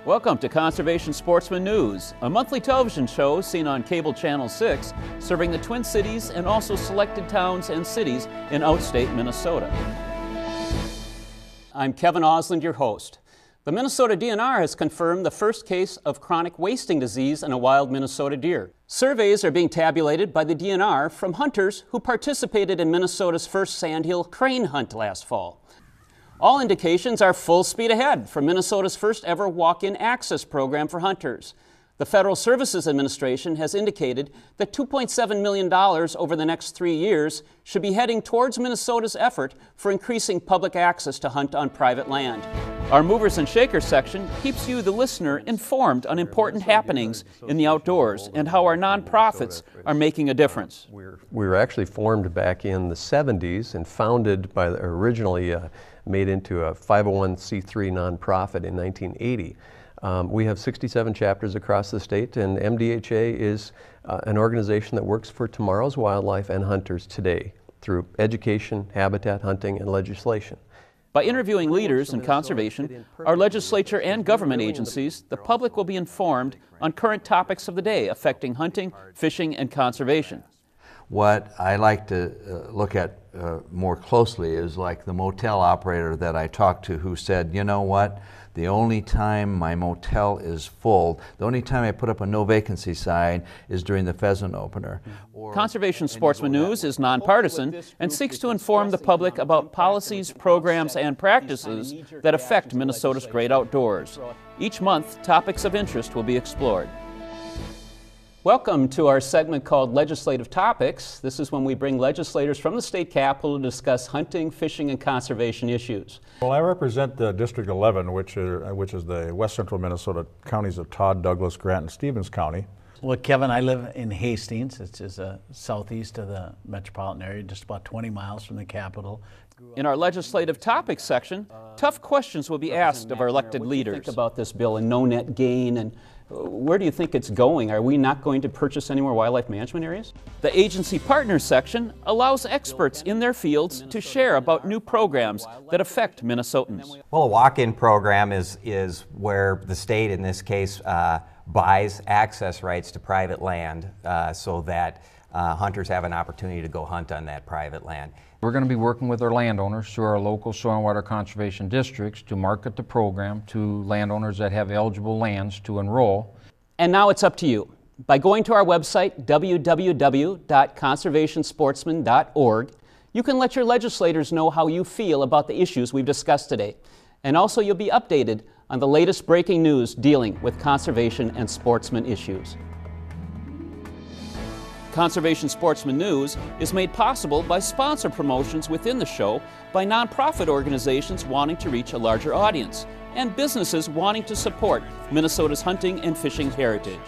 Welcome to Conservation Sportsman News, a monthly television show seen on cable channel 6, serving the Twin Cities and also selected towns and cities in outstate Minnesota. I'm Kevin Osland, your host. The Minnesota DNR has confirmed the first case of chronic wasting disease in a wild Minnesota deer. Surveys are being tabulated by the DNR from hunters who participated in Minnesota's first sandhill crane hunt last fall. All indications are full speed ahead for Minnesota's first ever walk-in access program for hunters. The Federal Services Administration has indicated that $2.7 million over the next 3 years should be heading towards Minnesota's effort for increasing public access to hunt on private land. Our Movers and Shakers section keeps you, the listener, informed on important happenings in the outdoors and how our nonprofits are making a difference. We were actually formed back in the 70s and founded by originally made into a 501c3 nonprofit in 1980. We have 67 chapters across the state, and MDHA is an organization that works for tomorrow's wildlife and hunters today through education, habitat hunting, and legislation. By interviewing leaders in conservation, our legislature and government agencies, the public will be informed on current topics of the day affecting hunting, fishing, and conservation. What I like to look at more closely is like the motel operator that I talked to who said, you know what, the only time my motel is full, the only time I put up a no vacancy sign is during the pheasant opener. Conservation Sportsman News is nonpartisan and seeks to inform the public about policies, programs, and practices that affect Minnesota's great outdoors. Each month, topics of interest will be explored. Welcome to our segment called Legislative Topics. This is when we bring legislators from the state capitol to discuss hunting, fishing, and conservation issues. Well, I represent District 11, which is the west central Minnesota counties of Todd, Douglas, Grant, and Stevens County. Well, Kevin, I live in Hastings. It's just southeast of the metropolitan area, just about 20 miles from the capital. In our Legislative Topics section, tough questions will be asked of our elected leaders. What do you think about this bill and no net gain, and where do you think it's going? Are we not going to purchase any more wildlife management areas? The Agency Partners section allows experts in their fields to share about new programs that affect Minnesotans. Well, a walk-in program is where the state, in this case, buys access rights to private land so that hunters have an opportunity to go hunt on that private land. We're going to be working with our landowners through our local soil and water conservation districts to market the program to landowners that have eligible lands to enroll. And now it's up to you. By going to our website, www.conservationsportsman.org, you can let your legislators know how you feel about the issues we've discussed today. And also you'll be updated on the latest breaking news dealing with conservation and sportsman issues. Conservation Sportsman News is made possible by sponsor promotions within the show by nonprofit organizations wanting to reach a larger audience and businesses wanting to support Minnesota's hunting and fishing heritage.